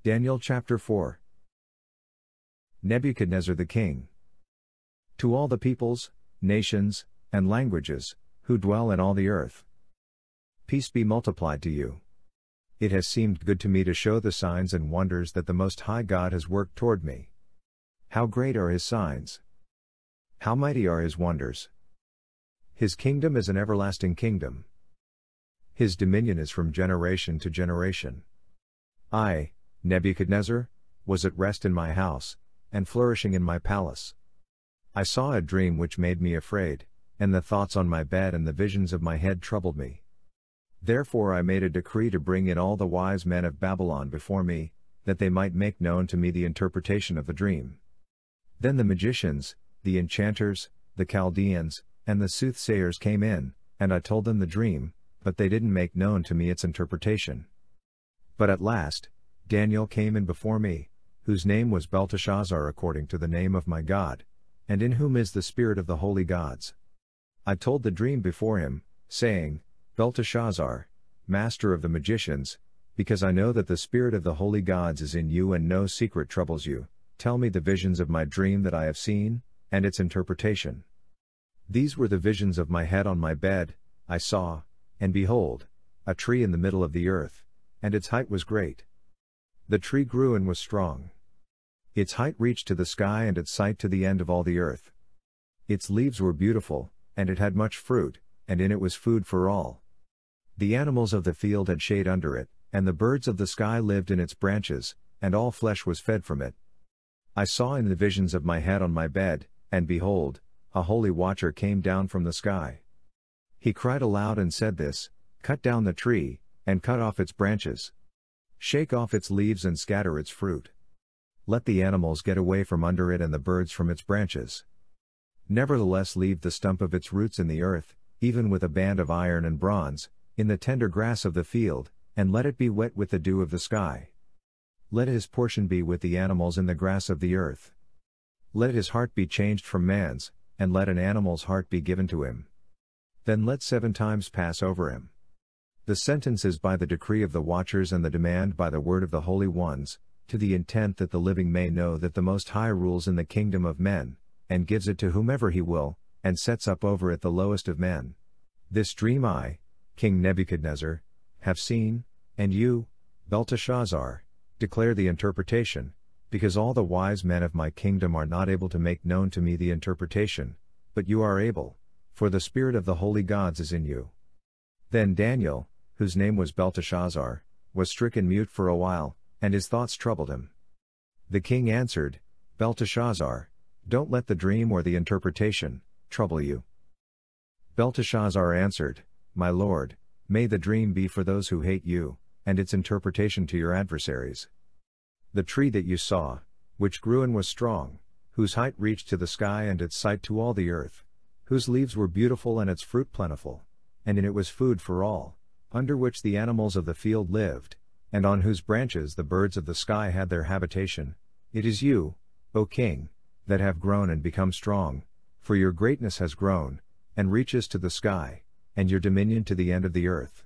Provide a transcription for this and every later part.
Daniel chapter 4. Nebuchadnezzar the king. To all the peoples, nations, and languages, who dwell in all the earth. Peace be multiplied to you. It has seemed good to me to show the signs and wonders that the Most High God has worked toward me. How great are his signs! How mighty are his wonders! His kingdom is an everlasting kingdom. His dominion is from generation to generation. I, Nebuchadnezzar, was at rest in my house, and flourishing in my palace. I saw a dream which made me afraid, and the thoughts on my bed and the visions of my head troubled me. Therefore I made a decree to bring in all the wise men of Babylon before me, that they might make known to me the interpretation of the dream. Then the magicians, the enchanters, the Chaldeans, and the soothsayers came in, and I told them the dream, but they didn't make known to me its interpretation. But at last, Daniel came in before me, whose name was Belteshazzar according to the name of my God, and in whom is the spirit of the holy gods. I told the dream before him, saying, Belteshazzar, master of the magicians, because I know that the spirit of the holy gods is in you and no secret troubles you, tell me the visions of my dream that I have seen, and its interpretation. These were the visions of my head on my bed. I saw, and behold, a tree in the middle of the earth, and its height was great. The tree grew and was strong. Its height reached to the sky and its height to the end of all the earth. Its leaves were beautiful, and it had much fruit, and in it was food for all. The animals of the field had shade under it, and the birds of the sky lived in its branches, and all flesh was fed from it. I saw in the visions of my head on my bed, and behold, a holy watcher came down from the sky. He cried aloud and said this, Cut down the tree, and cut off its branches. Shake off its leaves and scatter its fruit. Let the animals get away from under it and the birds from its branches. Nevertheless leave the stump of its roots in the earth, even with a band of iron and bronze, in the tender grass of the field, and let it be wet with the dew of the sky. Let his portion be with the animals in the grass of the earth. Let his heart be changed from man's, and let an animal's heart be given to him. Then let 7 times pass over him. The sentence is by the decree of the watchers and the demand by the word of the holy ones, to the intent that the living may know that the Most High rules in the kingdom of men, and gives it to whomever he will, and sets up over it the lowest of men. This dream I, King Nebuchadnezzar, have seen, and you, Belteshazzar, declare the interpretation, because all the wise men of my kingdom are not able to make known to me the interpretation, but you are able, for the spirit of the holy gods is in you. Then Daniel, whose name was Belteshazzar, was stricken mute for a while, and his thoughts troubled him. The king answered, Belteshazzar, don't let the dream or the interpretation trouble you. Belteshazzar answered, My lord, may the dream be for those who hate you, and its interpretation to your adversaries. The tree that you saw, which grew and was strong, whose height reached to the sky and its height to all the earth, whose leaves were beautiful and its fruit plentiful, and in it was food for all, under which the animals of the field lived, and on whose branches the birds of the sky had their habitation, it is you, O king, that have grown and become strong, for your greatness has grown, and reaches to the sky, and your dominion to the end of the earth.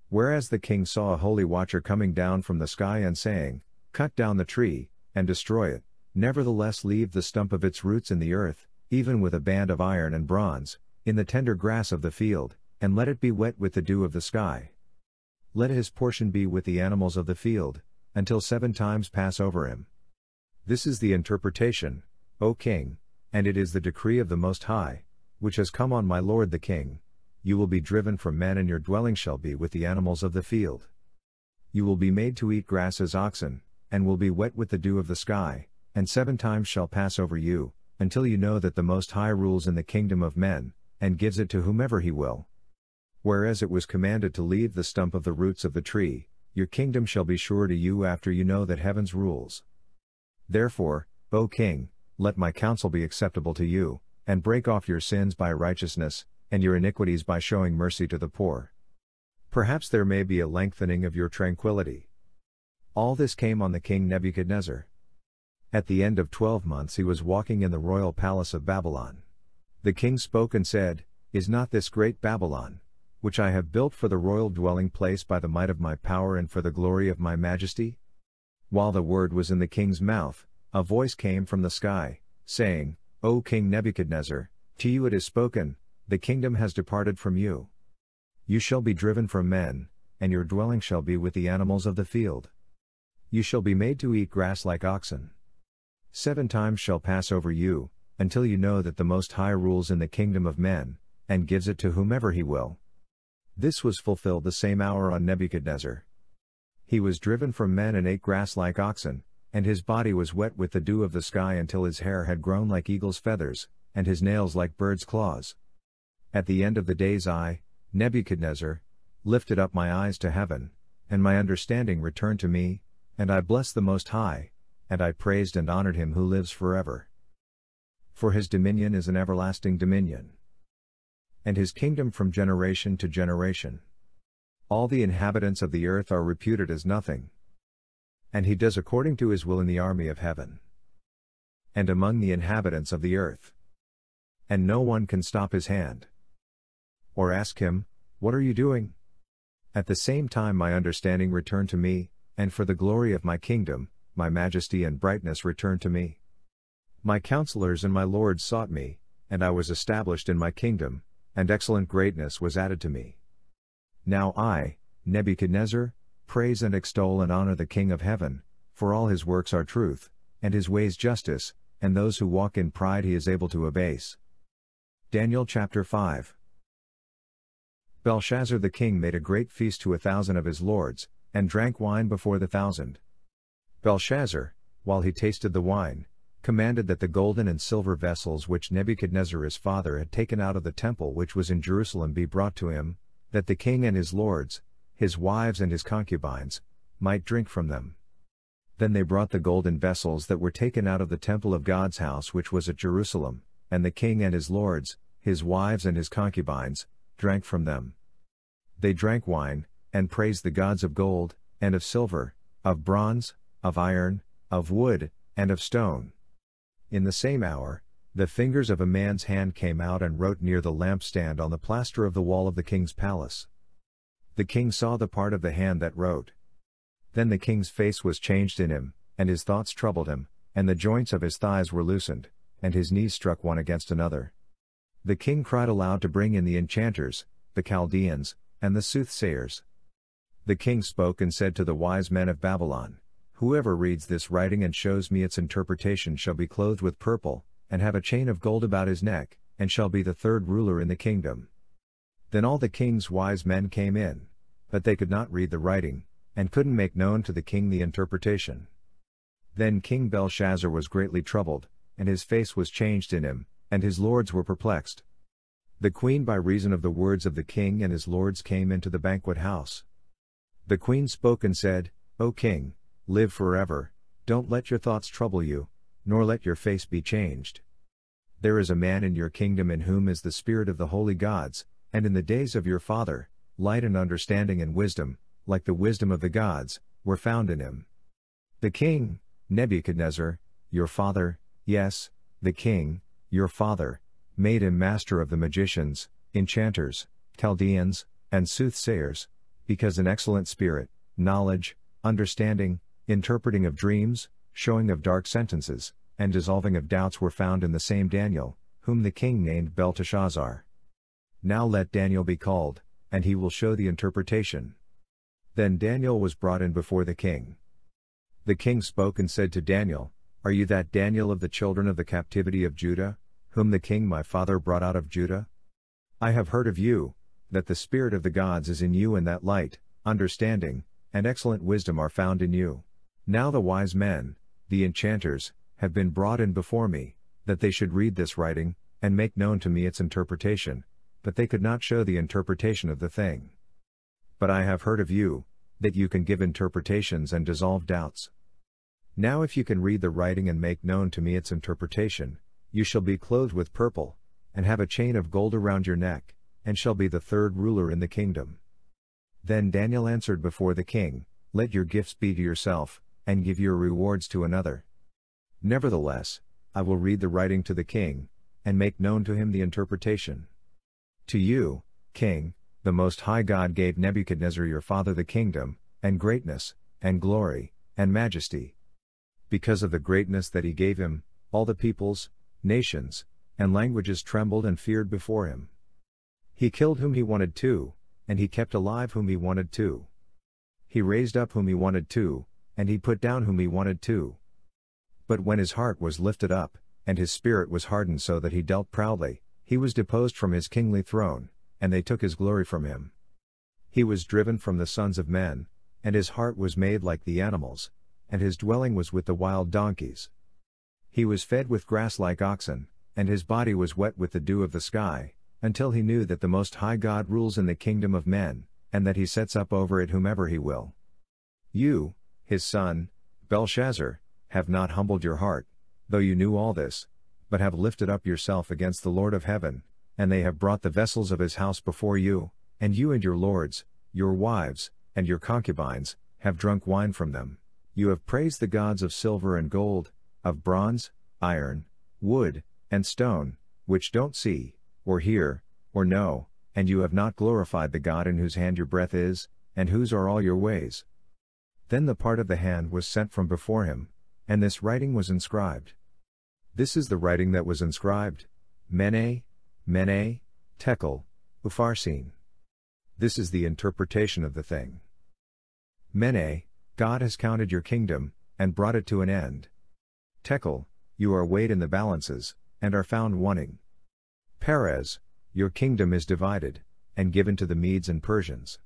Whereas the king saw a holy watcher coming down from the sky and saying, Cut down the tree, and destroy it, nevertheless leave the stump of its roots in the earth, even with a band of iron and bronze, in the tender grass of the field, and let it be wet with the dew of the sky. Let his portion be with the animals of the field, until 7 times pass over him. This is the interpretation, O king, and it is the decree of the Most High, which has come on my lord the king. You will be driven from men and your dwelling shall be with the animals of the field. You will be made to eat grass as oxen, and will be wet with the dew of the sky, and 7 times shall pass over you, until you know that the Most High rules in the kingdom of men, and gives it to whomever he will. Whereas it was commanded to leave the stump of the roots of the tree, your kingdom shall be sure to you after you know that heaven's rules. Therefore, O king, let my counsel be acceptable to you, and break off your sins by righteousness, and your iniquities by showing mercy to the poor. Perhaps there may be a lengthening of your tranquility. All this came on the king Nebuchadnezzar. At the end of 12 months he was walking in the royal palace of Babylon. The king spoke and said, Is not this great Babylon, which I have built for the royal dwelling place by the might of my power and for the glory of my majesty? While the word was in the king's mouth, a voice came from the sky, saying, O King Nebuchadnezzar, to you it is spoken, the kingdom has departed from you. You shall be driven from men, and your dwelling shall be with the animals of the field. You shall be made to eat grass like oxen. 7 times shall pass over you, until you know that the Most High rules in the kingdom of men, and gives it to whomever he will. This was fulfilled the same hour on Nebuchadnezzar. He was driven from men and ate grass like oxen, and his body was wet with the dew of the sky until his hair had grown like eagle's feathers, and his nails like bird's claws. At the end of the days I, Nebuchadnezzar, lifted up my eyes to heaven, and my understanding returned to me, and I blessed the Most High, and I praised and honored him who lives forever. For his dominion is an everlasting dominion, and his kingdom from generation to generation. All the inhabitants of the earth are reputed as nothing, and he does according to his will in the army of heaven, and among the inhabitants of the earth. And no one can stop his hand, or ask him, What are you doing? At the same time my understanding returned to me, and for the glory of my kingdom, my majesty and brightness returned to me. My counselors and my lords sought me, and I was established in my kingdom, and excellent greatness was added to me. Now I, Nebuchadnezzar, praise and extol and honor the King of heaven, for all his works are truth, and his ways justice, and those who walk in pride he is able to abase. Daniel chapter 5. Belshazzar the king made a great feast to 1,000 of his lords, and drank wine before the 1,000. Belshazzar, while he tasted the wine, commanded that the golden and silver vessels which Nebuchadnezzar his father had taken out of the temple which was in Jerusalem be brought to him, that the king and his lords, his wives and his concubines, might drink from them. Then they brought the golden vessels that were taken out of the temple of God's house which was at Jerusalem, and the king and his lords, his wives and his concubines, drank from them. They drank wine, and praised the gods of gold, and of silver, of bronze, of iron, of wood, and of stone. In the same hour, the fingers of a man's hand came out and wrote near the lampstand on the plaster of the wall of the king's palace. The king saw the part of the hand that wrote. Then the king's face was changed in him, and his thoughts troubled him, and the joints of his thighs were loosened, and his knees struck one against another. The king cried aloud to bring in the enchanters, the Chaldeans, and the soothsayers. The king spoke and said to the wise men of Babylon, Whoever reads this writing and shows me its interpretation shall be clothed with purple, and have a chain of gold about his neck, and shall be the 3rd ruler in the kingdom. Then all the king's wise men came in, but they could not read the writing, and couldn't make known to the king the interpretation. Then King Belshazzar was greatly troubled, and his face was changed in him, and his lords were perplexed. The queen by reason of the words of the king and his lords came into the banquet house. The queen spoke and said, O king, live forever, don't let your thoughts trouble you, nor let your face be changed. There is a man in your kingdom in whom is the spirit of the holy gods, and in the days of your father, light and understanding and wisdom, like the wisdom of the gods, were found in him. The king, Nebuchadnezzar, your father, yes, the king, your father, made him master of the magicians, enchanters, Chaldeans, and soothsayers, because an excellent spirit, knowledge, understanding, interpreting of dreams, showing of dark sentences, and dissolving of doubts were found in the same Daniel, whom the king named Belteshazzar. Now let Daniel be called, and he will show the interpretation. Then Daniel was brought in before the king. The king spoke and said to Daniel, Are you that Daniel of the children of the captivity of Judah, whom the king my father brought out of Judah? I have heard of you, that the spirit of the gods is in you and that light, understanding, and excellent wisdom are found in you. Now the wise men, the enchanters, have been brought in before me, that they should read this writing, and make known to me its interpretation, but they could not show the interpretation of the thing. But I have heard of you, that you can give interpretations and dissolve doubts. Now if you can read the writing and make known to me its interpretation, you shall be clothed with purple, and have a chain of gold around your neck, and shall be the 3rd ruler in the kingdom. Then Daniel answered before the king, Let your gifts be to yourself, and give your rewards to another. Nevertheless, I will read the writing to the king, and make known to him the interpretation. To you, king, the Most High God gave Nebuchadnezzar your father the kingdom, and greatness, and glory, and majesty. Because of the greatness that he gave him, all the peoples, nations, and languages trembled and feared before him. He killed whom he wanted to, and he kept alive whom he wanted to. He raised up whom he wanted to, and he put down whom he wanted to. But when his heart was lifted up, and his spirit was hardened so that he dealt proudly, he was deposed from his kingly throne, and they took his glory from him. He was driven from the sons of men, and his heart was made like the animals, and his dwelling was with the wild donkeys. He was fed with grass like oxen, and his body was wet with the dew of the sky, until he knew that the Most High God rules in the kingdom of men, and that he sets up over it whomever he will. You, his son, Belshazzar, have not humbled your heart, though you knew all this, but have lifted up yourself against the Lord of heaven, and they have brought the vessels of his house before you, and you and your lords, your wives, and your concubines, have drunk wine from them. You have praised the gods of silver and gold, of bronze, iron, wood, and stone, which don't see, or hear, or know, and you have not glorified the God in whose hand your breath is, and whose are all your ways. Then the part of the hand was sent from before him, and this writing was inscribed. This is the writing that was inscribed: Mene, Mene, Tekel, Upharsin. This is the interpretation of the thing. Mene, God has counted your kingdom, and brought it to an end. Tekel, you are weighed in the balances, and are found wanting. Perez, your kingdom is divided, and given to the Medes and Persians.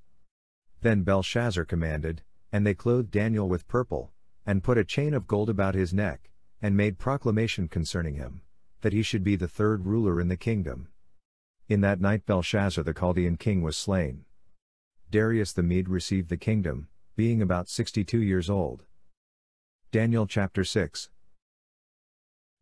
Then Belshazzar commanded, and they clothed Daniel with purple, and put a chain of gold about his neck, and made proclamation concerning him, that he should be the third ruler in the kingdom. In that night Belshazzar the Chaldean king was slain. Darius the Mede received the kingdom, being about 62 years old. Daniel chapter 6.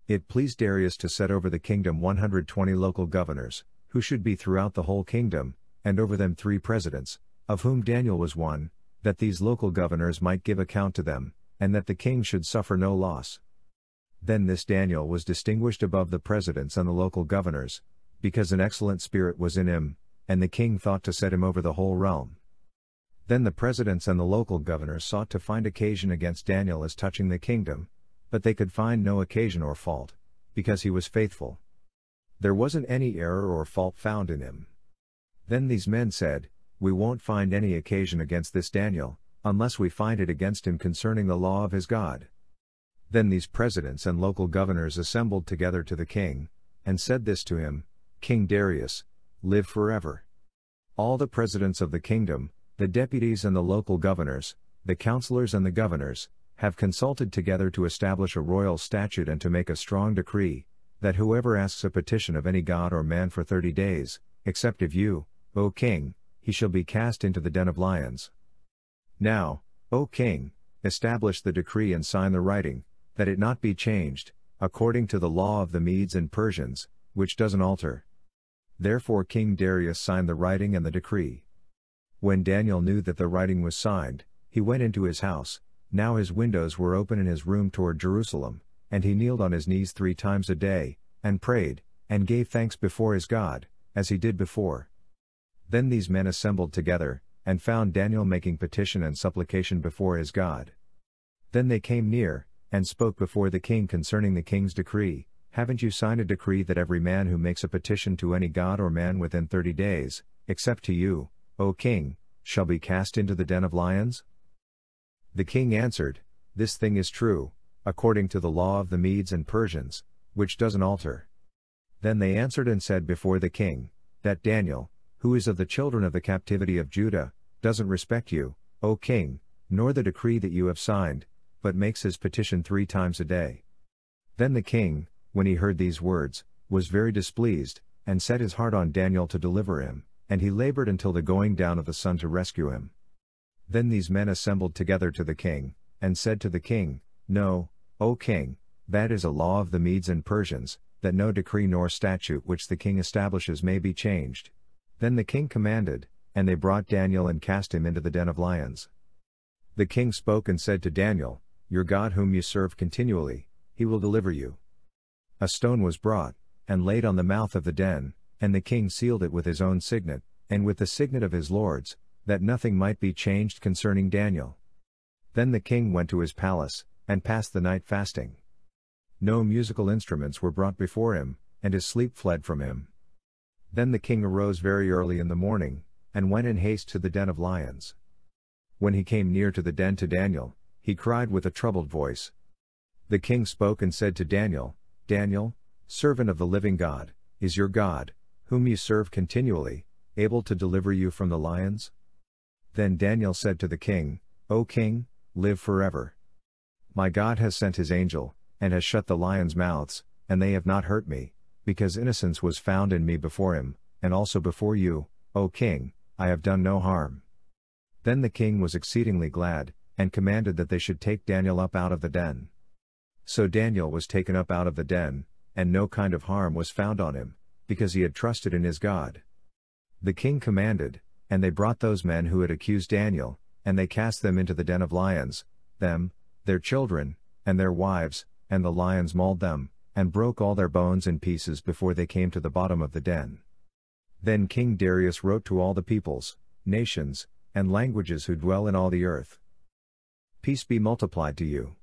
It pleased Darius to set over the kingdom 120 local governors, who should be throughout the whole kingdom, and over them 3 presidents, of whom Daniel was one, that these local governors might give account to them, and that the king should suffer no loss. Then this Daniel was distinguished above the presidents and the local governors, because an excellent spirit was in him, and the king thought to set him over the whole realm. Then the presidents and the local governors sought to find occasion against Daniel as touching the kingdom, but they could find no occasion or fault, because he was faithful. There wasn't any error or fault found in him. Then these men said, "We won't find any occasion against this Daniel, unless we find it against him concerning the law of his God." Then these presidents and local governors assembled together to the king, and said this to him: "King Darius, live forever. All the presidents of the kingdom, the deputies and the local governors, the counselors and the governors, have consulted together to establish a royal statute and to make a strong decree, that whoever asks a petition of any god or man for 30 days, except of you, O king, he shall be cast into the den of lions. Now, O king, establish the decree and sign the writing, that it not be changed, according to the law of the Medes and Persians, which doesn't alter." Therefore King Darius signed the writing and the decree. When Daniel knew that the writing was signed, he went into his house. Now his windows were open in his room toward Jerusalem, and he kneeled on his knees 3 times a day, and prayed, and gave thanks before his God, as he did before. Then these men assembled together, and found Daniel making petition and supplication before his God. Then they came near, and spoke before the king concerning the king's decree. "Haven't you signed a decree that every man who makes a petition to any god or man within 30 days, except to you, O king, shall be cast into the den of lions?" The king answered, "This thing is true, according to the law of the Medes and Persians, which doesn't alter." Then they answered and said before the king, "That Daniel, who is of the children of the captivity of Judah, doesn't respect you, O king, nor the decree that you have signed, but makes his petition 3 times a day." Then the king, when he heard these words, was very displeased, and set his heart on Daniel to deliver him, and he labored until the going down of the sun to rescue him. Then these men assembled together to the king, and said to the king, "No, O king, that is a law of the Medes and Persians, that no decree nor statute which the king establishes may be changed." Then the king commanded, and they brought Daniel and cast him into the den of lions. The king spoke and said to Daniel, "Your God whom you serve continually, he will deliver you." A stone was brought, and laid on the mouth of the den, and the king sealed it with his own signet, and with the signet of his lords, that nothing might be changed concerning Daniel. Then the king went to his palace, and passed the night fasting. No musical instruments were brought before him, and his sleep fled from him. Then the king arose very early in the morning, and went in haste to the den of lions. When he came near to the den to Daniel, he cried with a troubled voice. The king spoke and said to Daniel, Daniel, servant of the living God, is your God, whom you serve continually, able to deliver you from the lions? Then Daniel said to the king, O king, live forever. My God has sent his angel, and has shut the lions' mouths, and they have not hurt me, because innocence was found in me before him, and also before you, O king, I have done no harm. Then the king was exceedingly glad, and commanded that they should take Daniel up out of the den. So Daniel was taken up out of the den, and no kind of harm was found on him, because he had trusted in his God. The king commanded, and they brought those men who had accused Daniel, and they cast them into the den of lions, them, their children, and their wives, and the lions mauled them, and broke all their bones in pieces before they came to the bottom of the den. Then King Darius wrote to all the peoples, nations, and languages who dwell in all the earth. Peace be multiplied to you.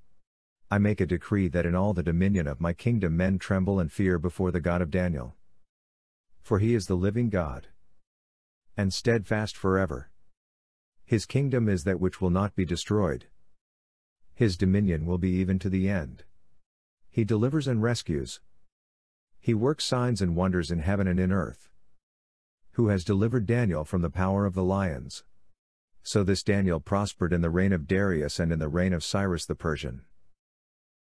I make a decree that in all the dominion of my kingdom men tremble and fear before the God of Daniel. For he is the living God, and steadfast forever. His kingdom is that which will not be destroyed. His dominion will be even to the end. He delivers and rescues. He works signs and wonders in heaven and in earth. Who has delivered Daniel from the power of the lions. So this Daniel prospered in the reign of Darius and in the reign of Cyrus the Persian.